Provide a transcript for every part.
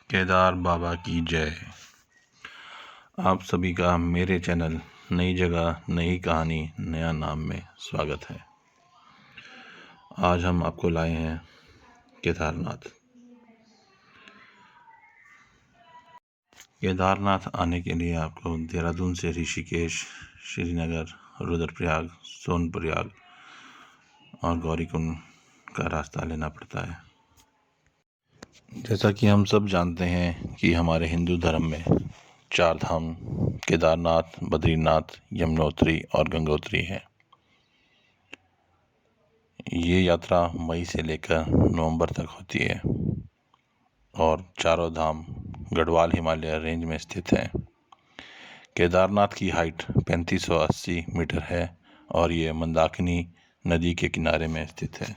केदार बाबा की जय। आप सभी का मेरे चैनल नई जगह नई कहानी नया नाम में स्वागत है। आज हम आपको लाए हैं केदारनाथ। केदारनाथ आने के लिए आपको देहरादून से ऋषिकेश, श्रीनगर, रुद्रप्रयाग, सोनप्रयाग और गौरीकुंड का रास्ता लेना पड़ता है। जैसा कि हम सब जानते हैं कि हमारे हिंदू धर्म में 4 धाम केदारनाथ, बद्रीनाथ, यमुनोत्री और गंगोत्री हैं। ये यात्रा मई से लेकर नवंबर तक होती है और चारों धाम गढ़वाल हिमालय रेंज में स्थित हैं। केदारनाथ की हाइट 3580 मीटर है और ये मंदाकिनी नदी के किनारे में स्थित है।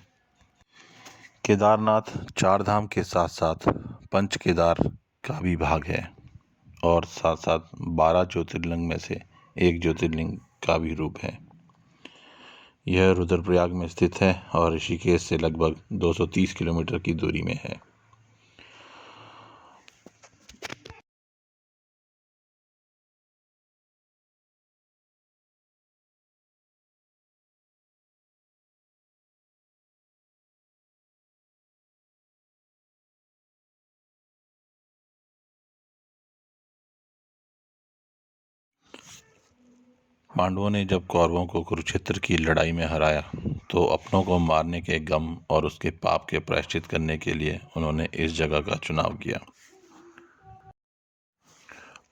केदारनाथ 4 धाम के साथ साथ पंच केदार का भी भाग है और साथ साथ 12 ज्योतिर्लिंग में से एक ज्योतिर्लिंग का भी रूप है। यह रुद्रप्रयाग में स्थित है और ऋषिकेश से लगभग 230 किलोमीटर की दूरी में है। पांडवों ने जब कौरवों को कुरुक्षेत्र की लड़ाई में हराया तो अपनों को मारने के गम और उसके पाप के प्रायश्चित करने के लिए उन्होंने इस जगह का चुनाव किया।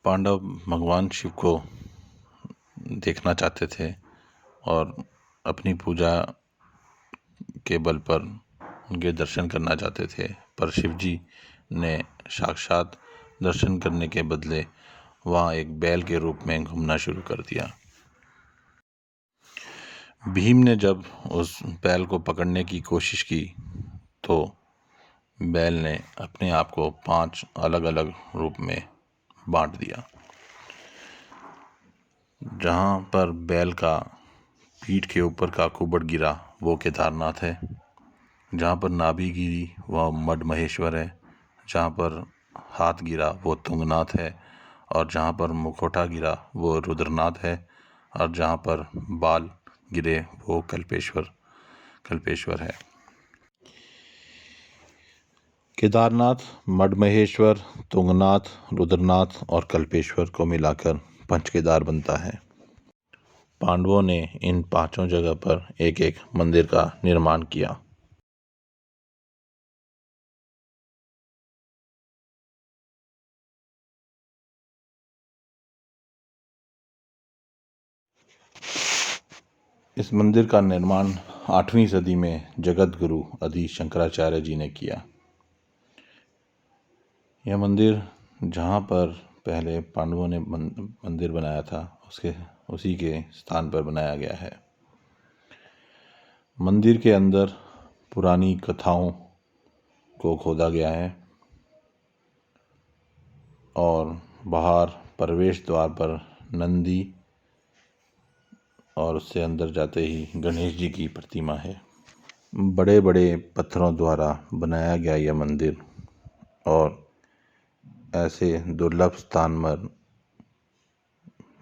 पांडव भगवान शिव को देखना चाहते थे और अपनी पूजा के बल पर उनके दर्शन करना चाहते थे, पर शिव जी ने साक्षात दर्शन करने के बदले वहाँ एक बैल के रूप में घूमना शुरू कर दिया। भीम ने जब उस बैल को पकड़ने की कोशिश की तो बैल ने अपने आप को 5 अलग अलग रूप में बांट दिया। जहाँ पर बैल का पीठ के ऊपर का कुबड़ गिरा वो केदारनाथ है, जहाँ पर नाभि गिरी वह मड महेश्वर है, जहाँ पर हाथ गिरा वो तुंगनाथ है और जहाँ पर मुखौटा गिरा वो रुद्रनाथ है और जहाँ पर बाल गिरे वो कल्पेश्वर है। केदारनाथ, मडमहेश्वर, तुंगनाथ, रुद्रनाथ और कल्पेश्वर को मिलाकर पंचकेदार बनता है। पांडवों ने इन 5 जगह पर एक एक मंदिर का निर्माण किया। इस मंदिर का निर्माण 8वीं सदी में जगत गुरु आदि शंकराचार्य जी ने किया। यह मंदिर जहाँ पर पहले पांडवों ने मंदिर बनाया था उसी के स्थान पर बनाया गया है। मंदिर के अंदर पुरानी कथाओं को खोदा गया है और बाहर प्रवेश द्वार पर नंदी और उससे अंदर जाते ही गणेश जी की प्रतिमा है। बड़े बड़े पत्थरों द्वारा बनाया गया यह मंदिर और ऐसे दुर्लभ स्थान पर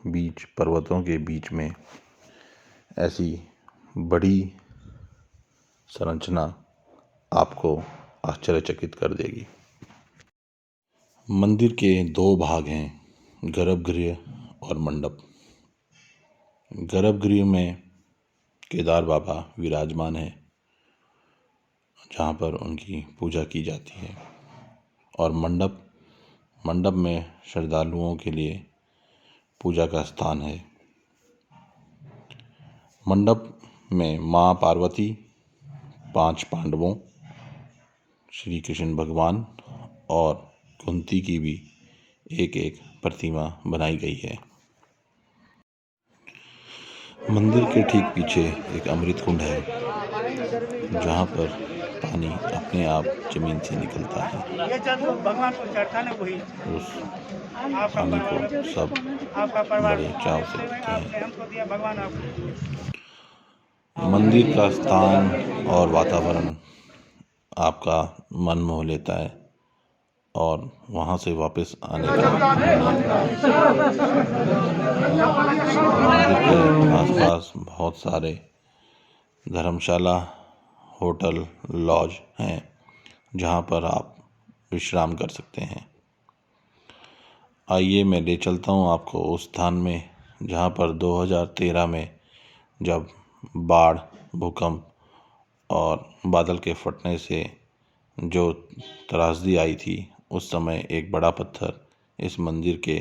बीच पर्वतों के बीच में ऐसी बड़ी संरचना आपको आश्चर्यचकित कर देगी। मंदिर के 2 भाग हैं, गर्भगृह और मंडप। गर्भगृह में केदार बाबा विराजमान है, जहाँ पर उनकी पूजा की जाती है और मंडप में श्रद्धालुओं के लिए पूजा का स्थान है। मंडप में माँ पार्वती, 5 पांडवों, श्री कृष्ण भगवान और कुंती की भी एक प्रतिमा बनाई गई है। मंदिर के ठीक पीछे एक अमृत कुंड है, जहाँ पर पानी अपने आप जमीन से निकलता है। उस पानी को सब बड़े चाव से पीते हैं। मंदिर का स्थान और वातावरण आपका मन मोह लेता है। और वहाँ से वापस आने का मंदिर के आसपास बहुत सारे धर्मशाला, होटल, लॉज हैं जहाँ पर आप विश्राम कर सकते हैं। आइए मैं ले चलता हूँ आपको उस स्थान में जहाँ पर 2013 में जब बाढ़, भूकंप और बादल के फटने से जो त्रासदी आई थी, उस समय एक बड़ा पत्थर इस मंदिर के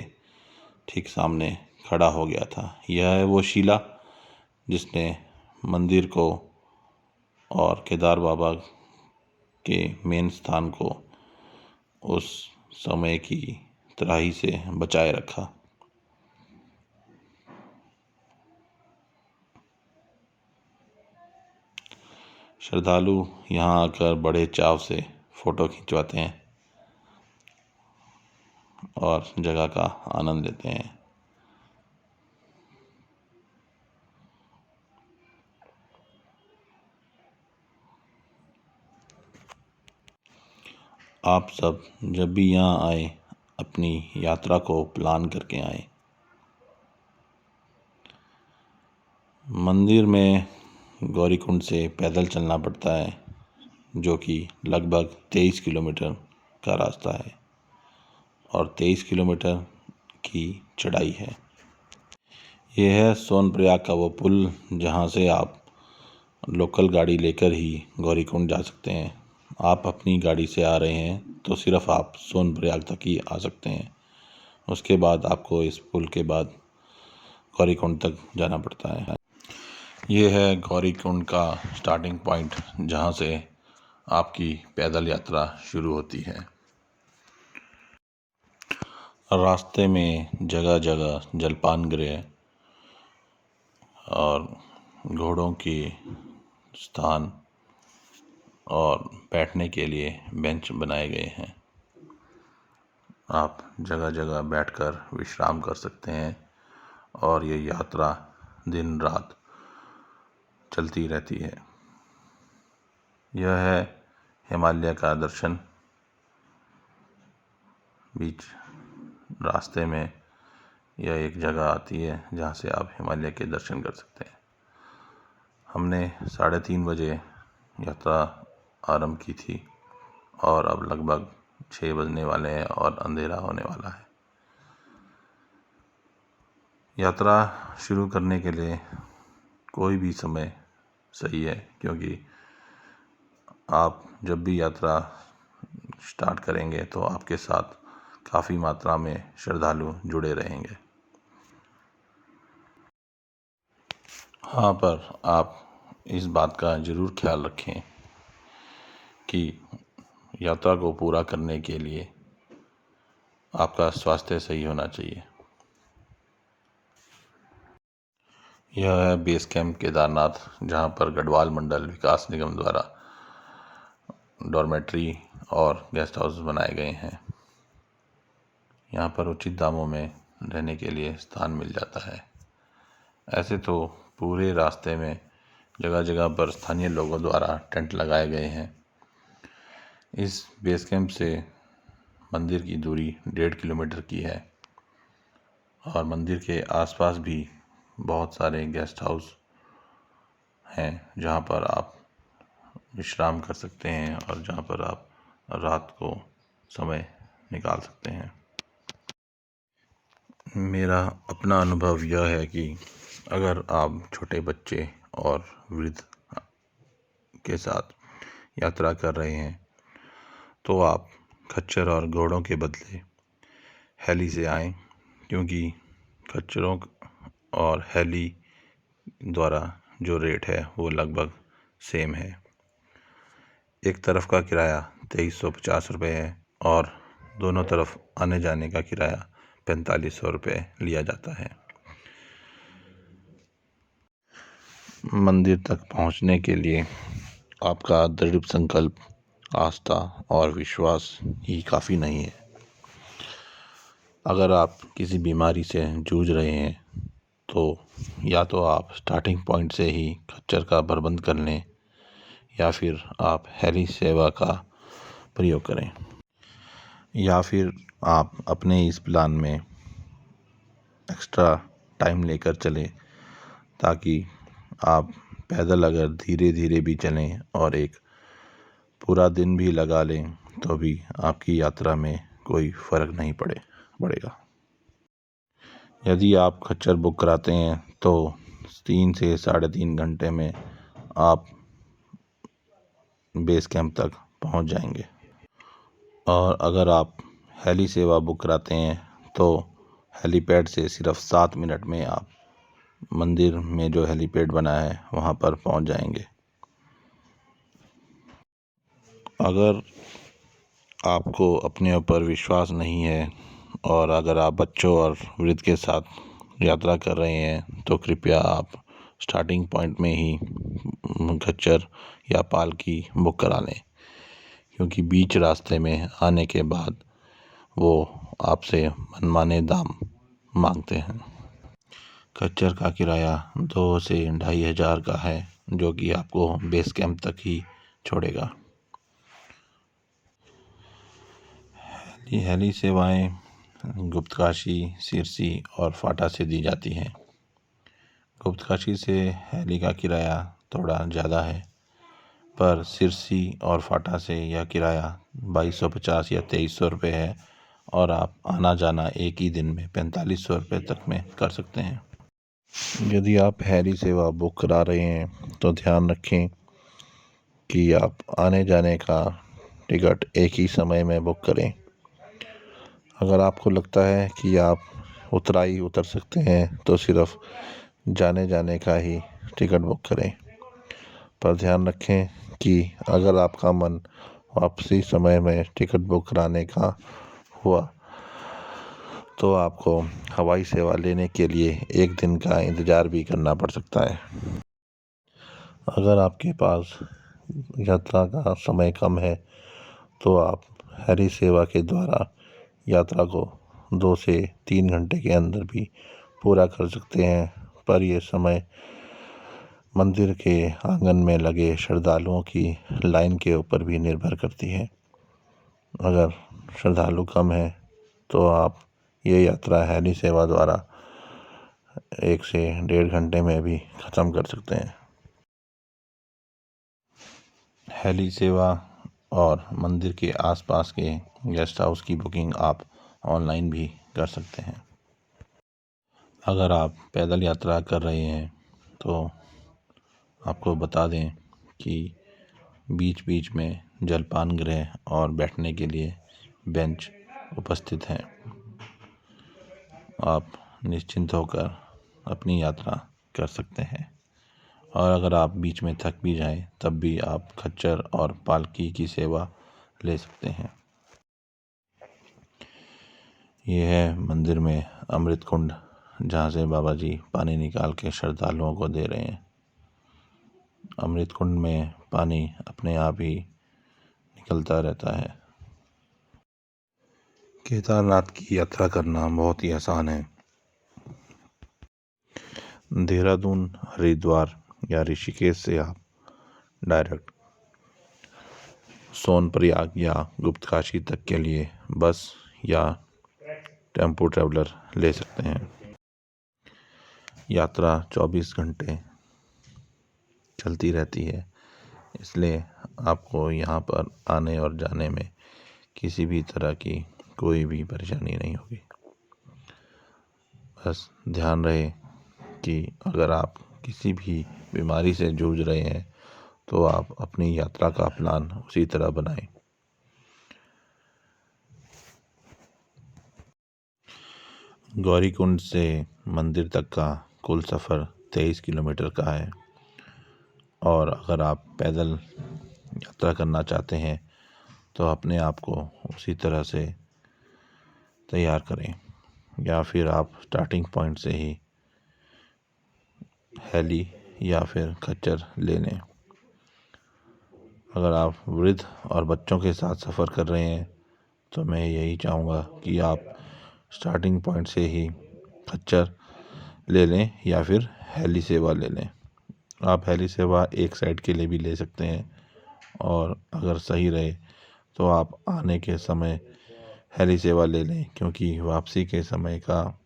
ठीक सामने खड़ा हो गया था। यह है वो शिला जिसने मंदिर को और केदार बाबा के मेन स्थान को उस समय की त्राही से बचाए रखा। श्रद्धालु यहाँ आकर बड़े चाव से फ़ोटो खिंचवाते हैं और जगह का आनंद लेते हैं। आप सब जब भी यहाँ आए अपनी यात्रा को प्लान करके आए। मंदिर में गौरीकुंड से पैदल चलना पड़ता है, जो कि लगभग 23 किलोमीटर का रास्ता है और 23 किलोमीटर की चढ़ाई है। यह है सोनप्रयाग का वो पुल जहाँ से आप लोकल गाड़ी लेकर ही गौरीकुंड जा सकते हैं। आप अपनी गाड़ी से आ रहे हैं तो सिर्फ आप सोनप्रयाग तक ही आ सकते हैं। उसके बाद आपको इस पुल के बाद गौरीकुंड तक जाना पड़ता है। ये है गौरीकुंड का स्टार्टिंग पॉइंट जहाँ से आपकी पैदल यात्रा शुरू होती है। रास्ते में जगह जगह जलपान गृह और घोड़ों के स्थान और बैठने के लिए बेंच बनाए गए हैं। आप जगह जगह बैठकर विश्राम कर सकते हैं और ये यात्रा दिन रात चलती रहती है। यह है हिमालय का दर्शन। बीच रास्ते में यह एक जगह आती है जहाँ से आप हिमालय के दर्शन कर सकते हैं। हमने 3:30 बजे यात्रा आरंभ की थी और अब लगभग 6 बजने वाले हैं और अंधेरा होने वाला है। यात्रा शुरू करने के लिए कोई भी समय सही है, क्योंकि आप जब भी यात्रा स्टार्ट करेंगे तो आपके साथ काफ़ी मात्रा में श्रद्धालु जुड़े रहेंगे। हाँ, पर आप इस बात का ज़रूर ख्याल रखें कि यात्रा को पूरा करने के लिए आपका स्वास्थ्य सही होना चाहिए। यह है बेस कैंप केदारनाथ, जहाँ पर गढ़वाल मंडल विकास निगम द्वारा डॉर्मेट्री और गेस्ट हाउस बनाए गए हैं। यहाँ पर उचित दामों में रहने के लिए स्थान मिल जाता है। ऐसे तो पूरे रास्ते में जगह जगह पर स्थानीय लोगों द्वारा टेंट लगाए गए हैं। इस बेस कैंप से मंदिर की दूरी 1.5 किलोमीटर की है और मंदिर के आसपास भी बहुत सारे गेस्ट हाउस हैं जहाँ पर आप विश्राम कर सकते हैं और जहाँ पर आप रात को समय निकाल सकते हैं। मेरा अपना अनुभव यह है कि अगर आप छोटे बच्चे और वृद्ध के साथ यात्रा कर रहे हैं तो आप खच्चर और घोड़ों के बदले हेली से आएं, क्योंकि खच्चरों और हेली द्वारा जो रेट है वो लगभग सेम है। एक तरफ का किराया 2350 रुपये है और दोनों तरफ आने जाने का किराया 4500 रुपये लिया जाता है। मंदिर तक पहुंचने के लिए आपका दृढ़ संकल्प, आस्था और विश्वास ही काफ़ी नहीं है। अगर आप किसी बीमारी से जूझ रहे हैं तो या तो आप स्टार्टिंग पॉइंट से ही खच्चर का प्रबंध कर लें या फिर आप हेली सेवा का प्रयोग करें। या फिर आप अपने इस प्लान में एक्स्ट्रा टाइम लेकर चलें, ताकि आप पैदल अगर धीरे धीरे भी चलें और एक पूरा दिन भी लगा लें तो भी आपकी यात्रा में कोई फ़र्क नहीं पड़ेगा। यदि आप खच्चर बुक कराते हैं तो 3 से 3.5 घंटे में आप बेस कैंप तक पहुंच जाएंगे। और अगर आप हेली सेवा बुक कराते हैं तो हेलीपैड से सिर्फ 7 मिनट में आप मंदिर में जो हेलीपैड बना है वहां पर पहुंच जाएंगे। अगर आपको अपने ऊपर विश्वास नहीं है और अगर आप बच्चों और वृद्ध के साथ यात्रा कर रहे हैं तो कृपया आप स्टार्टिंग पॉइंट में ही खच्चर या पालकी बुक करा लें, क्योंकि बीच रास्ते में आने के बाद वो आपसे मनमाने दाम मांगते हैं। खच्चर का किराया 2 से 2,500 का है, जो कि आपको बेस कैंप तक ही छोड़ेगा। ये हेली सेवाएं गुप्तकाशी, सिरसी और फाटा से दी जाती हैं। गुप्तकाशी से हेली का किराया थोड़ा ज़्यादा है, पर सिरसी और फाटा से यह किराया 2,250 या 2,300 रुपये है और आप आना जाना एक ही दिन में 4,500 रुपये तक में कर सकते हैं। यदि आप हेली सेवा बुक करा रहे हैं तो ध्यान रखें कि आप आने जाने का टिकट एक ही समय में बुक करें। अगर आपको लगता है कि आप उतराई उतर सकते हैं तो सिर्फ जाने जाने का ही टिकट बुक करें, पर ध्यान रखें कि अगर आपका मन वापसी समय में टिकट बुक कराने का हुआ तो आपको हवाई सेवा लेने के लिए एक दिन का इंतज़ार भी करना पड़ सकता है। अगर आपके पास यात्रा का समय कम है तो आप हेली सेवा के द्वारा यात्रा को 2 से 3 घंटे के अंदर भी पूरा कर सकते हैं, पर यह समय मंदिर के आंगन में लगे श्रद्धालुओं की लाइन के ऊपर भी निर्भर करती है। अगर श्रद्धालु कम है तो आप ये यात्रा हेली सेवा द्वारा 1 से 1.5 घंटे में भी ख़त्म कर सकते हैं। हेली सेवा और मंदिर के आसपास के गेस्ट हाउस की बुकिंग आप ऑनलाइन भी कर सकते हैं। अगर आप पैदल यात्रा कर रहे हैं तो आपको बता दें कि बीच बीच में जलपान गृह और बैठने के लिए बेंच उपस्थित हैं। आप निश्चिंत होकर अपनी यात्रा कर सकते हैं और अगर आप बीच में थक भी जाएं तब भी आप खच्चर और पालकी की सेवा ले सकते हैं। ये है मंदिर में अमृत कुंड, जहाँ से बाबा जी पानी निकाल के श्रद्धालुओं को दे रहे हैं। अमृत कुंड में पानी अपने आप ही निकलता रहता है। केदारनाथ की यात्रा करना बहुत ही आसान है। देहरादून, हरिद्वार या ऋषिकेश से आप डायरेक्ट सोनप्रयाग या गुप्तकाशी तक के लिए बस या टेम्पो ट्रैवलर ले सकते हैं। यात्रा 24 घंटे चलती रहती है, इसलिए आपको यहाँ पर आने और जाने में किसी भी तरह की कोई भी परेशानी नहीं होगी। बस ध्यान रहे कि अगर आप किसी भी बीमारी से जूझ रहे हैं तो आप अपनी यात्रा का प्लान उसी तरह बनाएं। गौरीकुंड से मंदिर तक का कुल सफ़र 23 किलोमीटर का है और अगर आप पैदल यात्रा करना चाहते हैं तो अपने आप को उसी तरह से तैयार करें, या फिर आप स्टार्टिंग पॉइंट से ही हेली या फिर खच्चर ले लें। अगर आप वृद्ध और बच्चों के साथ सफ़र कर रहे हैं तो मैं यही चाहूँगा कि आप स्टार्टिंग पॉइंट से ही खच्चर ले लें या फिर हेली सेवा ले लें। आप हेली सेवा एक साइड के लिए भी ले सकते हैं और अगर सही रहे तो आप आने के समय हेली सेवा ले लें, क्योंकि वापसी के समय का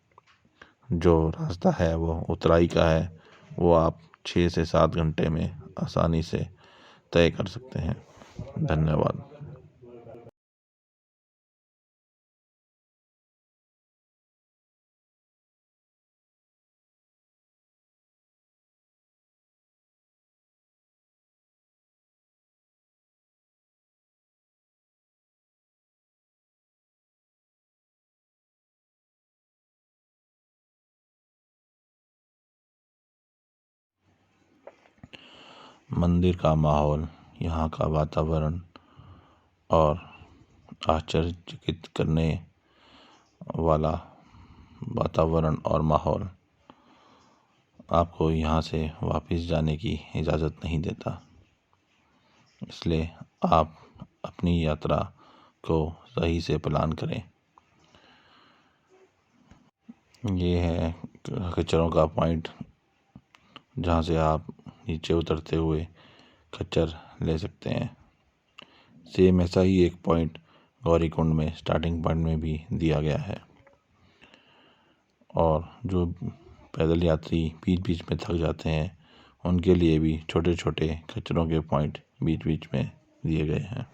जो रास्ता है वो उतराई का है, वो आप 6 से 7 घंटे में आसानी से तय कर सकते हैं। धन्यवाद। मंदिर का माहौल, यहाँ का वातावरण और आश्चर्यचकित करने वाला वातावरण और माहौल आपको यहाँ से वापस जाने की इजाज़त नहीं देता। इसलिए आप अपनी यात्रा को सही से प्लान करें। ये है खच्चरों का पॉइंट, जहाँ से आप नीचे उतरते हुए खच्चर ले सकते हैं। सेम ऐसा ही एक पॉइंट गौरीकुंड में स्टार्टिंग पॉइंट में भी दिया गया है। और जो पैदल यात्री बीच बीच में थक जाते हैं, उनके लिए भी छोटे छोटे खच्चरों के पॉइंट बीच बीच में दिए गए हैं।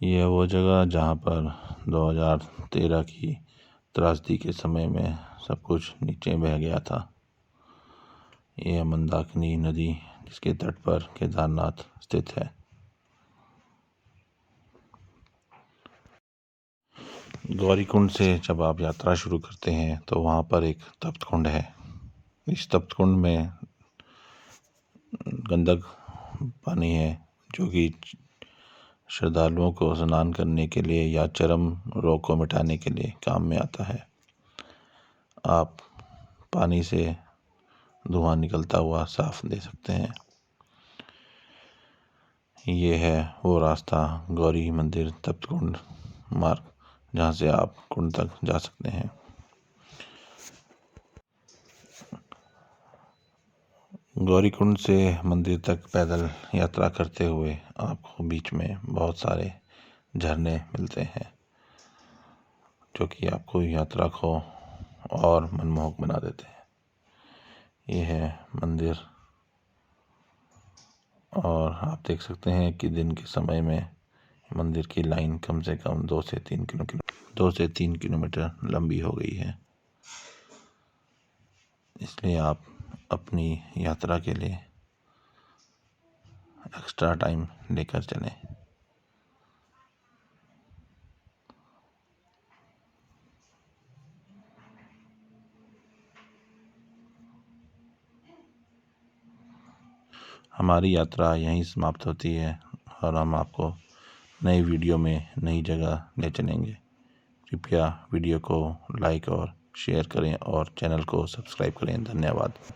यह वो जगह जहाँ पर 2013 की त्रासदी के समय में सब कुछ नीचे बह गया था। यह मंदाकिनी नदी जिसके तट पर केदारनाथ स्थित है। गौरीकुंड से जब आप यात्रा शुरू करते हैं तो वहाँ पर एक तप्त कुंड है। इस तप्त कुंड में गंधक पानी है, जो कि श्रद्धालुओं को स्नान करने के लिए या चर्म रोग को मिटाने के लिए काम में आता है। आप पानी से धुआं निकलता हुआ साफ दे सकते हैं। ये है वो रास्ता गौरी मंदिर तप्त कुंड मार्ग, जहाँ से आप कुंड तक जा सकते हैं। गौरीकुंड से मंदिर तक पैदल यात्रा करते हुए आपको बीच में बहुत सारे झरने मिलते हैं, जो कि आपको यात्रा को और मनमोहक बना देते हैं। ये है मंदिर, और आप देख सकते हैं कि दिन के समय में मंदिर की लाइन कम से कम 2 से 3 किलोमीटर लंबी हो गई है। इसलिए आप अपनी यात्रा के लिए एक्स्ट्रा टाइम लेकर चलें। हमारी यात्रा यहीं समाप्त होती है, और हम आपको नई वीडियो में नई जगह ले चलेंगे। कृपया वीडियो को लाइक और शेयर करें और चैनल को सब्सक्राइब करें। धन्यवाद।